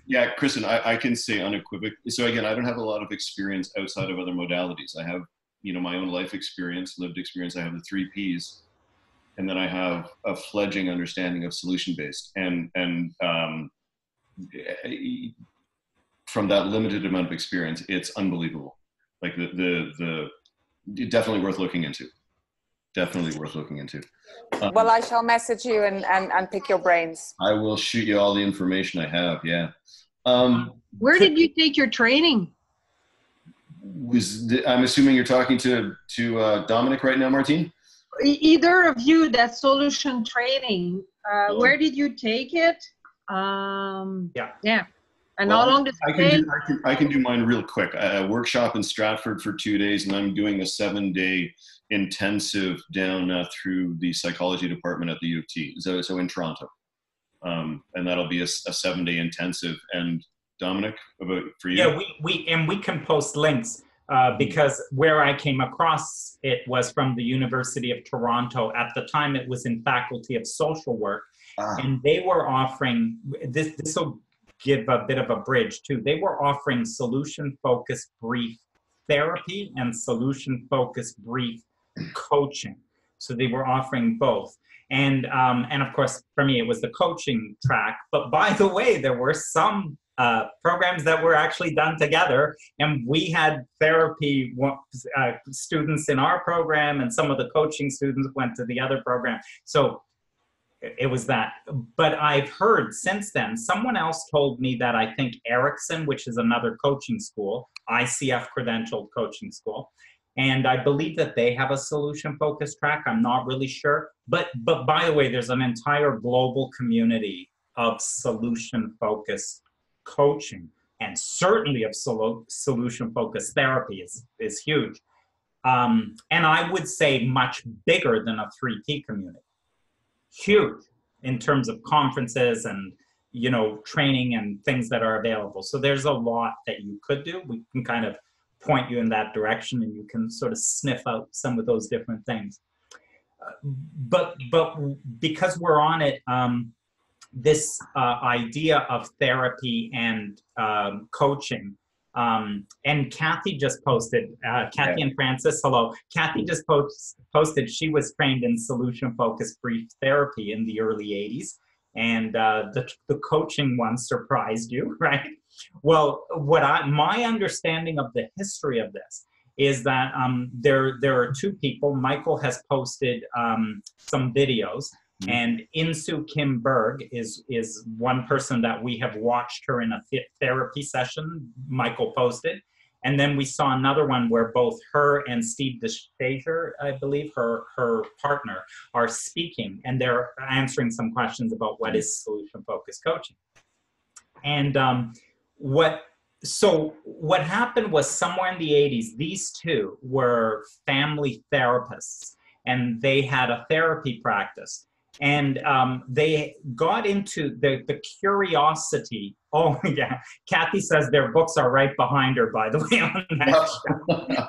Speaker 1: yeah, Kristen, I can say unequivocally. So again, I don't have a lot of experience outside of other modalities. I have, my own life experience, lived experience. I have the 3 Ps, and then I have a fledgling understanding of solution-based. And from that limited amount of experience, it's unbelievable. Like definitely worth looking into. Definitely worth looking into.
Speaker 3: Well, I shall message you and pick your brains.
Speaker 1: I will shoot you all the information I have. Yeah.
Speaker 5: Where did you take your training?
Speaker 1: I'm assuming you're talking to Dominic right now, Martine?
Speaker 5: Either of you, that solution training, where did you take it? Yeah. And how long does it take?
Speaker 1: I can do mine real quick. A workshop in Stratford for 2 days, and I'm doing a 7-day intensive down through the psychology department at the U of T, so in Toronto. And that'll be a 7-day intensive. And Dominic, for you?
Speaker 2: Yeah, we can post links because where I came across it was from the University of Toronto. At the time, it was in Faculty of Social Work, and they were offering this. This will give a bit of a bridge too. They were offering solution-focused brief therapy and solution-focused brief coaching. So they were offering both. And of course, for me, it was the coaching track. But by the way, there were some programs that were actually done together. And we had therapy students in our program, and some of the coaching students went to the other program. So it was that. But I've heard since then, someone else told me that I think Erickson, which is another coaching school, ICF credentialed coaching school, and I believe that they have a solution-focused track. I'm not really sure. But by the way, there's an entire global community of solution-focused coaching, and certainly of solution-focused therapy is huge. And I would say much bigger than a 3P community. Huge in terms of conferences and, training and things that are available. So there's a lot that you could do. We can kind of point you in that direction, and you can sort of sniff out some of those different things. But because we're on it, this idea of therapy and coaching, and Kathy just posted, Kathy and Francis, hello. Kathy just posted she was trained in solution-focused brief therapy in the early 80s. And the coaching one surprised you, right? Well, my understanding of the history of this is that there are two people. Michael has posted some videos, and Insu Kim Berg is one person that we have watched her in a therapy session. Michael posted. And then we saw another one where both her and Steve DeShazer, I believe, her partner, are speaking, and they're answering some questions about what is solution-focused coaching. And what happened was somewhere in the 80s, these two were family therapists, and they had a therapy practice. And they got into the curiosity. Oh, yeah. Kathy says their books are right behind her, by the way, on that show.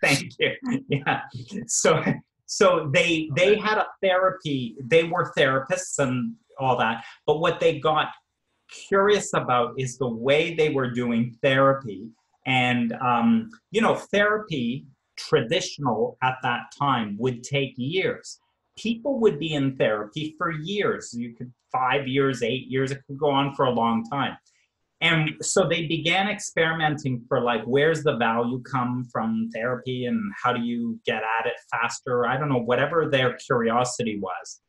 Speaker 2: Thank you. Yeah. So they had a therapy. They were therapists and all that. But what they got curious about is the way they were doing therapy. And, therapy, traditional at that time, would take years. People would be in therapy for years. You could 5 years, 8 years, it could go on for a long time. And so they began experimenting for where's the value come from therapy and how do you get at it faster? I don't know, whatever their curiosity was.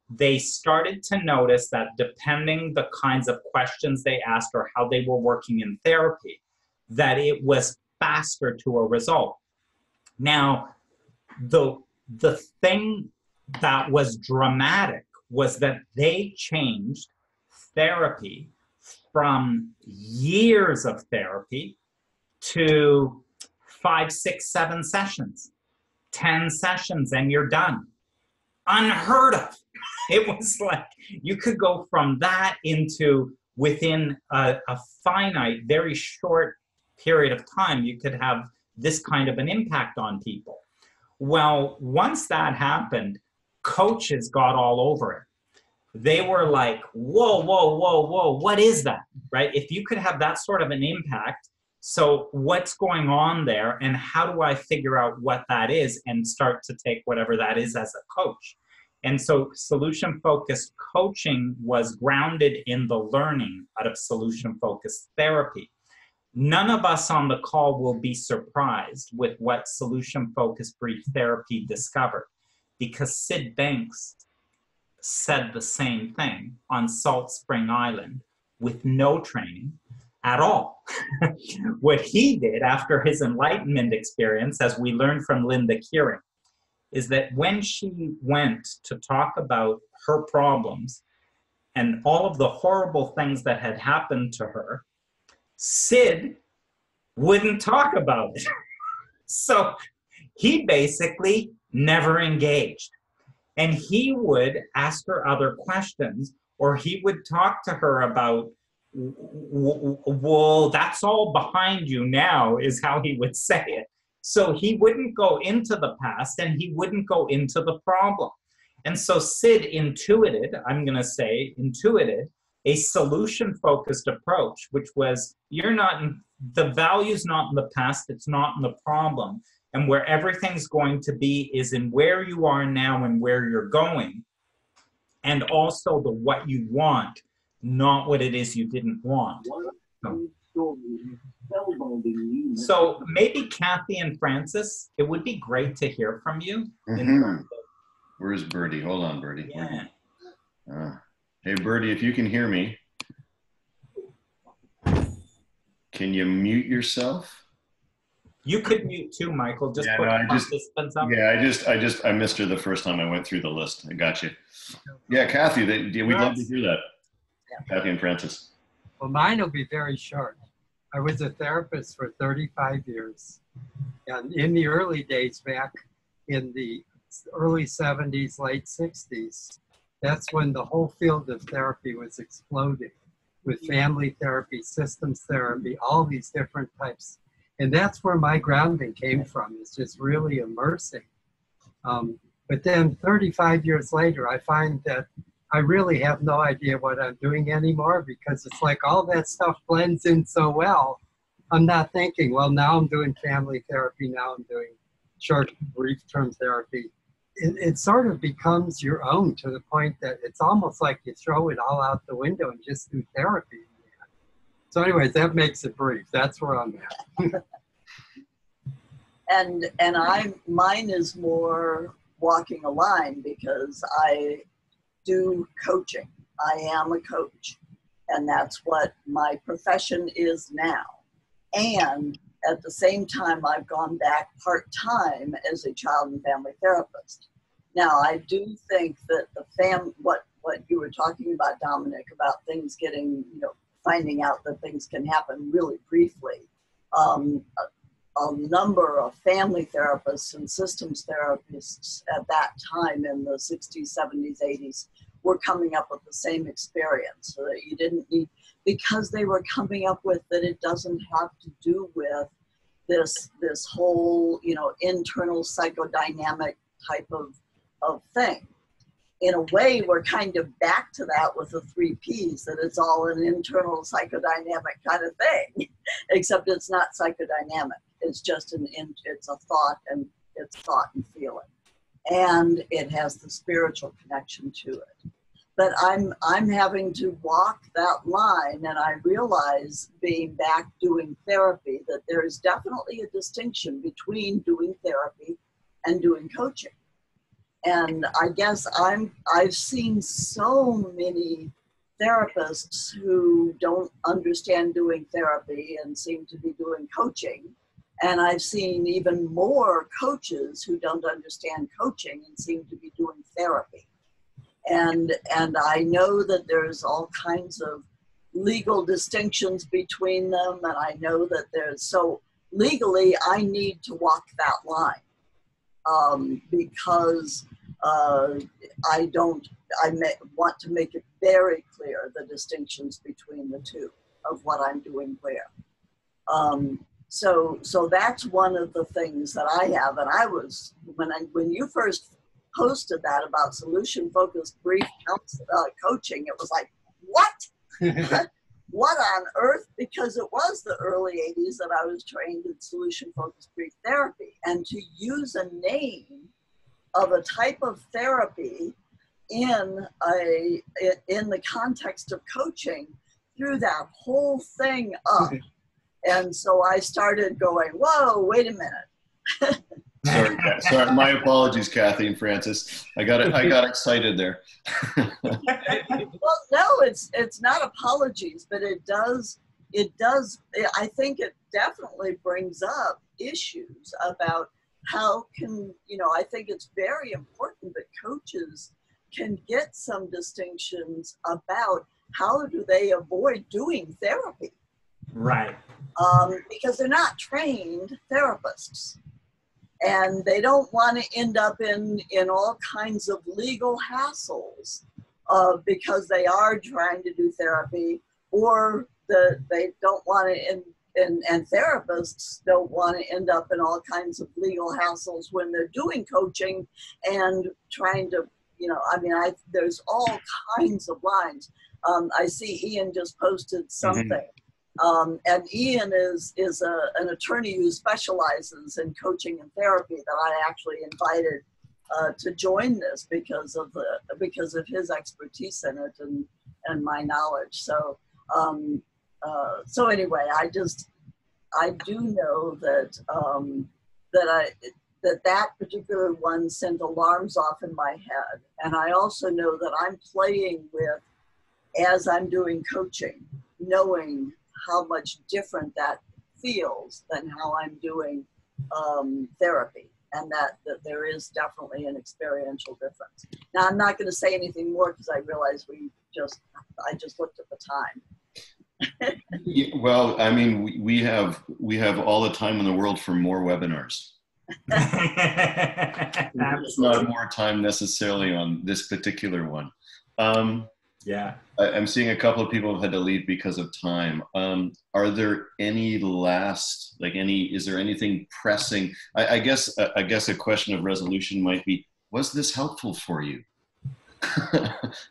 Speaker 2: They started to notice that depending the kinds of questions they asked or how they were working in therapy, that it was faster to a result. Now, the thing that was dramatic was that they changed therapy from years of therapy to 5, 6, 7 sessions, 10 sessions, and you're done. Unheard of. It was like you could go from that into within a finite, very short period of time, you could have this kind of an impact on people. Well, once that happened, coaches got all over it. They were like, whoa, whoa, whoa, whoa, what is that, right? If you could have that sort of an impact, so what's going on there and how do I figure out what that is and start to take whatever that is as a coach? And so solution-focused coaching was grounded in the learning out of solution-focused therapy. None of us on the call will be surprised with what solution-focused brief therapy discovered, because Sid Banks said the same thing on Salt Spring Island with no training at all. What he did after his enlightenment experience, as we learned from Linda Kearing, is that when she went to talk about her problems and all of the horrible things that had happened to her, Sid wouldn't talk about it. So he basically never engaged. And he would ask her other questions, or he would talk to her about, well, that's all behind you now, is how he would say it. So he wouldn't go into the past, and he wouldn't go into the problem. And so Sid intuited a solution-focused approach, which was, the value's not in the past, it's not in the problem. And where everything's going to be is in where you are now and where you're going. And also the what you want, not what it is you didn't want. So maybe Kathy and Francis, it would be great to hear from you.
Speaker 1: Mm-hmm. Where's Birdie? Hold on, Birdie.
Speaker 2: Yeah.
Speaker 1: Hey, Birdie, if you can hear me, can you mute yourself?
Speaker 2: You could mute too, Michael. Just put participants up.
Speaker 1: Yeah, I missed her the first time I went through the list. I got you. Yeah, Kathy, we'd love to hear that. Yeah. Kathy and Francis.
Speaker 6: Well, mine will be very short. I was a therapist for 35 years. And in the early days, back in the early 70s, late 60s, that's when the whole field of therapy was exploding, with family therapy, systems therapy, all these different types. And that's where my grounding came from, is just really immersing. But then 35 years later, I find that I really have no idea what I'm doing anymore, because it's like all that stuff blends in so well. I'm not thinking, well, now I'm doing family therapy, now I'm doing short, brief-term therapy. It sort of becomes your own, to the point that it's almost like you throw it all out the window and just do therapy. So anyways, that makes it brief. That's where I'm at.
Speaker 7: And mine is more walking a line, because I do coaching. I am a coach, and that's what my profession is now. And at the same time, I've gone back part-time as a child and family therapist. Now, I do think that what you were talking about, Dominic, about things getting, finding out that things can happen really briefly. A number of family therapists and systems therapists at that time in the 60s, 70s, 80s were coming up with the same experience. So that you didn't need, because they were coming up with that it doesn't have to do with this whole, internal psychodynamic type of thing. In a way, we're kind of back to that with the 3 Ps, that it's all an internal psychodynamic kind of thing, except it's not psychodynamic. It's just it's a thought, and it's thought and feeling. And it has the spiritual connection to it. But I'm having to walk that line, and I realize, being back doing therapy, that there is definitely a distinction between doing therapy and doing coaching. And I guess I've seen so many therapists who don't understand doing therapy and seem to be doing coaching. And I've seen even more coaches who don't understand coaching and seem to be doing therapy. And I know that there's all kinds of legal distinctions between them. And I know that so legally I need to walk that line, because I want to make it very clear, the distinctions between the two of what I'm doing where. So that's one of the things that I have. And I was, when you first posted that about solution-focused brief coaching, it was like, what? What on earth? Because it was the early 80s that I was trained in solution-focused brief therapy. And to use a name of a type of therapy in the context of coaching threw that whole thing up. And so I started going, whoa, wait a minute.
Speaker 1: Sorry, my apologies, Kathy and Francis. I got excited there.
Speaker 7: Well, no, it's not apologies, but it does, I think it definitely brings up issues about how can, I think it's very important that coaches can get some distinctions about how do they avoid doing therapy.
Speaker 2: Right.
Speaker 7: Because they're not trained therapists. And they don't want to end up in all kinds of legal hassles because they are trying to do therapy, or they don't want to, and therapists don't want to end up in all kinds of legal hassles when they're doing coaching and trying to, there's all kinds of lines. I see Ian just posted something. And Ian is an attorney who specializes in coaching and therapy that I actually invited to join this because of his expertise in it and my knowledge. So so anyway, I do know that particular one sent alarms off in my head, and I also know that I'm playing with, as I'm doing coaching, knowing how much different that feels than how I'm doing therapy, and that there is definitely an experiential difference. Now, I'm not going to say anything more because I realize I just looked at the time.
Speaker 1: Yeah, well, I mean, we have all the time in the world for more webinars. There's not more time necessarily on this particular one.
Speaker 2: Yeah.
Speaker 1: I'm seeing a couple of people have had to leave because of time. Are there any is there anything pressing? I guess a question of resolution might be, was this helpful for you?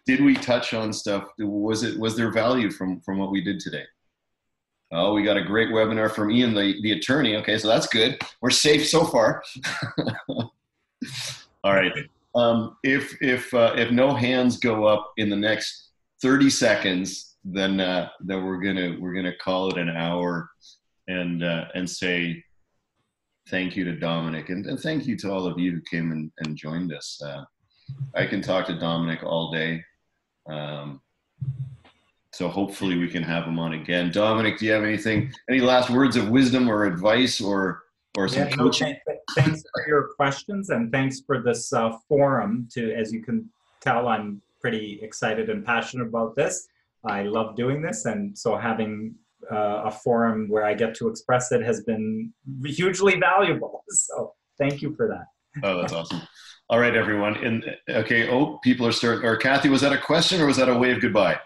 Speaker 1: Did we touch on stuff? Was there value from what we did today? Oh, we got a great webinar from Ian, the attorney. Okay, so that's good. We're safe so far. All right. If no hands go up in the next 30 seconds, then we're gonna call it an hour, and say thank you to Dominic, and thank you to all of you who came and joined us. I can talk to Dominic all day, so hopefully we can have him on again. Dominic, do you have any last words of wisdom or advice or some coaching?
Speaker 2: Thanks for your questions, and thanks for this forum. As you can tell, I'm pretty excited and passionate about this. I love doing this, and so having a forum where I get to express it has been hugely valuable. So thank you for that.
Speaker 1: Oh, that's awesome. All right, everyone. People are starting. Or Kathy, was that a question or was that a wave goodbye?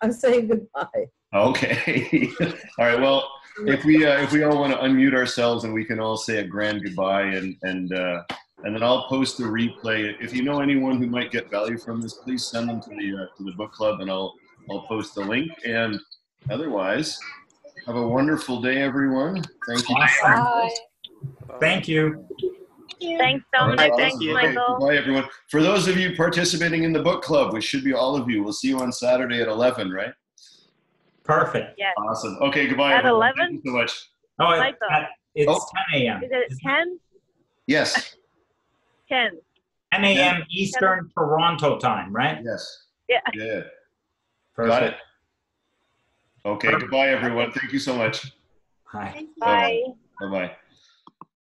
Speaker 8: I'm saying goodbye.
Speaker 1: Okay. All right. Well, if we all want to unmute ourselves and we can all say a grand goodbye, and then I'll post the replay. If you know anyone who might get value from this, please send them to the book club, and I'll post the link. And otherwise, have a wonderful day, everyone. Thank you.
Speaker 2: Bye. Thank you.
Speaker 9: Thanks, Dominic.
Speaker 1: Right,
Speaker 9: Thanks, Michael.
Speaker 1: Goodbye, everyone. For those of you participating in the book club, which should be all of you, we'll see you on Saturday at 11, right?
Speaker 2: Perfect.
Speaker 9: Yes.
Speaker 1: Awesome. Okay, goodbye,
Speaker 9: at
Speaker 1: everyone.
Speaker 9: 11?
Speaker 1: Thank you so much.
Speaker 2: Oh,
Speaker 9: it's
Speaker 2: 10 a.m.
Speaker 9: Is it 10?
Speaker 1: Yes.
Speaker 9: 10.
Speaker 2: 10 a.m. Eastern Toronto time, right?
Speaker 1: Yes.
Speaker 9: Yeah.
Speaker 1: Yeah.
Speaker 2: Perfect.
Speaker 1: Got it. Okay, goodbye, everyone. Thank you so much.
Speaker 2: Hi.
Speaker 9: Bye.
Speaker 1: Bye-bye.